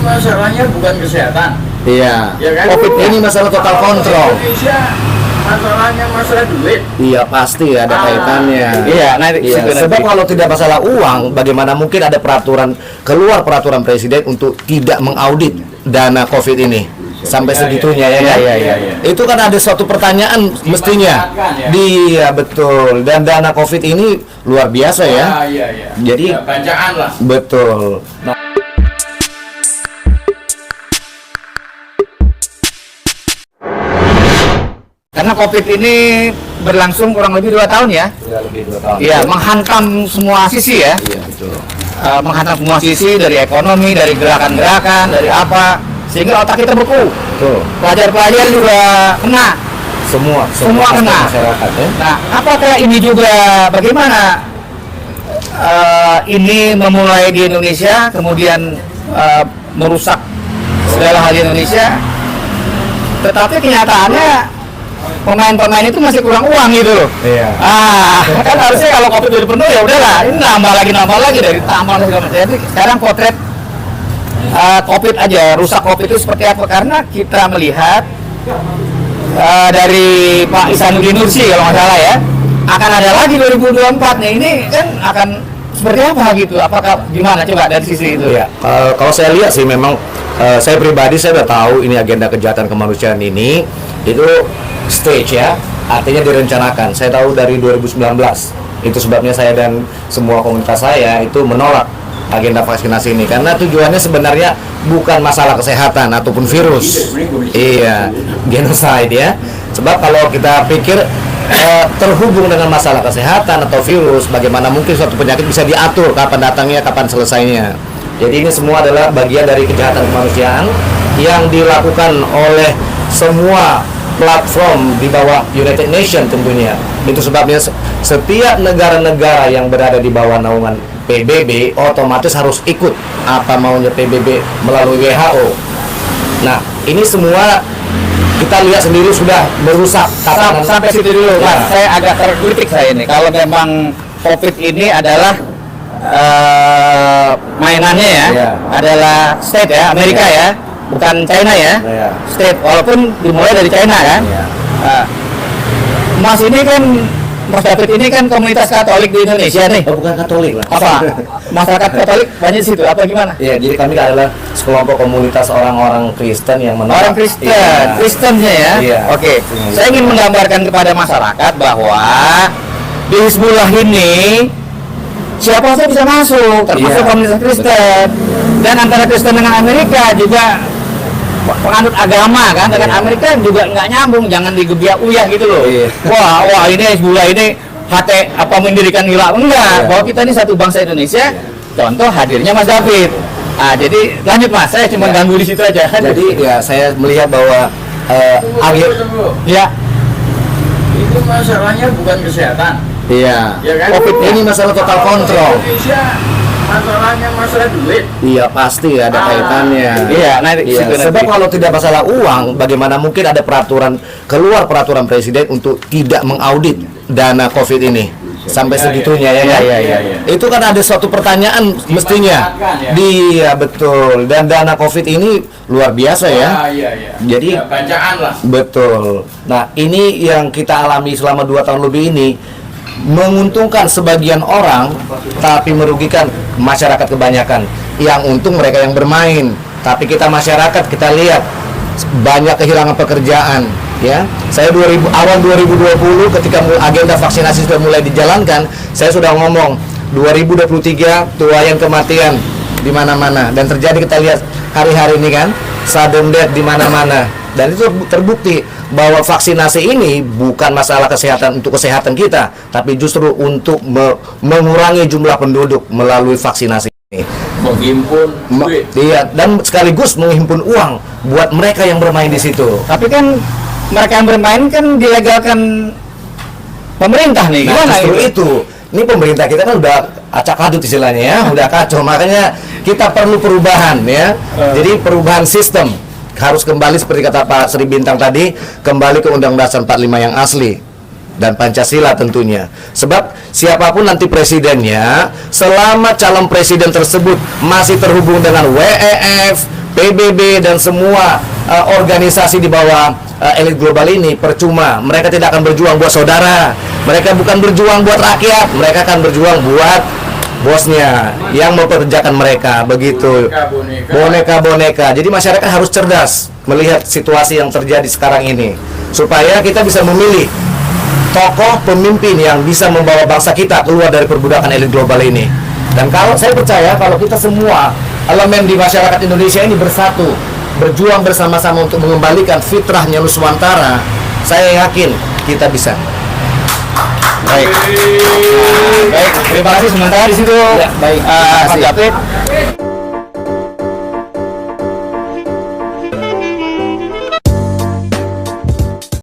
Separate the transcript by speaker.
Speaker 1: masalahnya bukan kesehatan.
Speaker 2: Iya.
Speaker 1: Ya kan?
Speaker 2: COVID ini masalah total kontrol.
Speaker 1: Indonesia masalahnya masalah duit.
Speaker 2: Iya pasti ada kaitannya.
Speaker 3: Iya, nanti
Speaker 2: Iya, sebab kalau tidak masalah uang, bagaimana mungkin ada keluar peraturan presiden untuk tidak mengaudit dana COVID ini sampai segitunya ya?
Speaker 3: Iya.
Speaker 2: Itu kan ada suatu pertanyaan mestinya. Iya betul. Dan dana COVID ini luar biasa ya.
Speaker 1: Iya.
Speaker 2: Jadi
Speaker 1: Ya, bacaan lah.
Speaker 2: betul. Nah,
Speaker 3: Karena COVID ini berlangsung kurang lebih 2 tahun ya.
Speaker 2: sudah lebih 2 tahun.
Speaker 3: Iya, menghantam semua sisi ya.
Speaker 2: Iya betul.
Speaker 3: Menghantam semua sisi, dari ekonomi, dari gerakan-gerakan, dari apa, sehingga otak kita beku.
Speaker 2: Betul.
Speaker 3: Pelajar-pelajar juga kena.
Speaker 2: Semua
Speaker 3: Semua kena.
Speaker 2: masyarakat ya.
Speaker 3: Nah, apakah ini juga bagaimana ini memulai di Indonesia, kemudian merusak segala hal di Indonesia, tetapi kenyataannya pemain-pemain itu masih kurang uang gitu loh.
Speaker 2: Iya.
Speaker 3: Kan harusnya kalau COVID udah penuh ya udahlah, ini nambah lagi dari tambah segala macam. Jadi sekarang potret COVID aja, rusak COVID itu seperti apa? Karena kita melihat dari Pak Ihsanuddin Nursi kalau nggak salah ya, akan ada lagi 2024 nih, ini kan akan seperti apa gitu? Apakah gimana coba dari sisi itu?
Speaker 2: Iya. Kalau saya lihat sih memang saya pribadi saya udah tahu ini agenda kejahatan kemanusiaan ini itu stage ya, artinya direncanakan. Saya tahu dari 2019. Itu sebabnya saya dan semua komunitas saya itu menolak agenda vaksinasi ini karena tujuannya sebenarnya bukan masalah kesehatan ataupun virus. Iya, genocide ya. Sebab kalau kita pikir terhubung dengan masalah kesehatan atau virus, bagaimana mungkin suatu penyakit bisa diatur kapan datangnya, kapan selesainya. Jadi ini semua adalah bagian dari kejahatan kemanusiaan yang dilakukan oleh semua platform di bawah United Nations tentunya. Itu sebabnya setiap negara-negara yang berada di bawah naungan PBB otomatis harus ikut apa maunya PBB melalui WHO. Nah, ini semua kita lihat sendiri sudah merusak tatanan.
Speaker 3: Sampai situ dulu,
Speaker 2: Ya.
Speaker 3: Mas. Saya agak terkritik saya ini. Kalau memang COVID ini adalah mainannya ya,
Speaker 2: Ya.
Speaker 3: adalah state ya, Amerika ya, bukan China ya.
Speaker 2: Ya.
Speaker 3: State, walaupun dimulai dari China kan.
Speaker 2: Ya.
Speaker 3: Mas ini kan, Mas David ini kan komunitas Katolik di Indonesia nih.
Speaker 2: Oh, bukan Katolik lah.
Speaker 3: Apa? Masyarakat Katolik banyak di situ, apa gimana?
Speaker 2: Ya, jadi kami adalah sekelompok komunitas orang-orang Kristen yang menolak.
Speaker 3: Orang Kristen,
Speaker 2: Iya.
Speaker 3: Kristennya ya.
Speaker 2: Iya.
Speaker 3: Oke.
Speaker 2: Iya.
Speaker 3: Saya ingin menggambarkan kepada masyarakat bahwa di Hizbullah ini siapa saja bisa masuk, termasuk
Speaker 2: Iya.
Speaker 3: komunitas Kristen. Dan antara Kristen dengan Amerika juga penganut agama kan, dengan
Speaker 2: Iya.
Speaker 3: Amerika juga nggak nyambung, jangan digebiak uyah gitu loh.
Speaker 2: Iya.
Speaker 3: Wah ini Hizbullah ini mendirikan hilaf enggak,
Speaker 2: Iya.
Speaker 3: bahwa kita ini satu bangsa Indonesia. Contoh hadirnya Mas David. Jadi lanjut Mas, saya cuma
Speaker 2: Iya.
Speaker 3: ganggu di situ aja.
Speaker 2: Jadi ya saya melihat bahwa
Speaker 1: Tunggu.
Speaker 3: Ya,
Speaker 1: Itu masalahnya bukan kesehatan.
Speaker 2: iya.
Speaker 1: Ya kan?
Speaker 2: COVID ini masalah total kontrol.
Speaker 1: Indonesia masalahnya masalah duit.
Speaker 2: Iya pasti ada kaitannya.
Speaker 3: Iya, nanti
Speaker 2: Iya,
Speaker 3: situ nanti.
Speaker 2: sebab kalau tidak masalah uang, bagaimana mungkin ada keluar peraturan presiden untuk tidak mengaudit dana COVID ini sampai segitunya ya?
Speaker 3: Iya.
Speaker 2: Itu kan ada suatu pertanyaan mestinya. Iya betul. Dan dana COVID ini luar biasa ya.
Speaker 1: Iya.
Speaker 2: Jadi
Speaker 1: Ya, bacaan lah.
Speaker 2: betul. Nah, ini yang kita alami selama 2 tahun lebih ini menguntungkan sebagian orang tapi merugikan masyarakat kebanyakan. Yang untung mereka yang bermain, tapi kita masyarakat kita lihat banyak kehilangan pekerjaan ya. Saya awal 2020 ketika agenda vaksinasi sudah mulai dijalankan, saya sudah ngomong 2023 tuayan kematian di mana-mana dan terjadi, kita lihat hari-hari ini kan sudden death di mana-mana. Dan itu terbukti bahwa vaksinasi ini bukan masalah kesehatan untuk kesehatan kita, tapi justru untuk mengurangi jumlah penduduk melalui vaksinasi ini.
Speaker 1: Menghimpun duit.
Speaker 2: Iya, dan sekaligus menghimpun uang buat mereka yang bermain di situ.
Speaker 3: Tapi kan mereka yang bermain kan dilegalkan pemerintah nih.
Speaker 2: Nah,
Speaker 3: Gimana
Speaker 2: justru
Speaker 3: gitu?
Speaker 2: itu. Ini pemerintah kita kan udah acak adut istilahnya ya, udah kacau. Makanya kita perlu perubahan ya. Jadi perubahan sistem harus kembali seperti kata Pak Sri Bintang tadi, kembali ke Undang-Undang Dasar 45 yang asli dan Pancasila tentunya. Sebab siapapun nanti presidennya, selama calon presiden tersebut masih terhubung dengan WEF, PBB dan semua organisasi di bawah elit global ini percuma. Mereka tidak akan berjuang buat saudara. Mereka bukan berjuang buat rakyat. Mereka akan berjuang buat bosnya yang mempekerjakan mereka. Begitu. Boneka-boneka. Jadi masyarakat harus cerdas melihat situasi yang terjadi sekarang ini, supaya kita bisa memilih tokoh pemimpin yang bisa membawa bangsa kita keluar dari perbudakan elit global ini. Dan kalau saya percaya kalau kita semua elemen di masyarakat Indonesia ini bersatu, berjuang bersama-sama untuk mengembalikan fitrahnya Nuswantara, saya yakin kita bisa.
Speaker 3: Baik. Baik, terima kasih sementara di situ.
Speaker 2: Ya, baik.
Speaker 3: Pak Japit.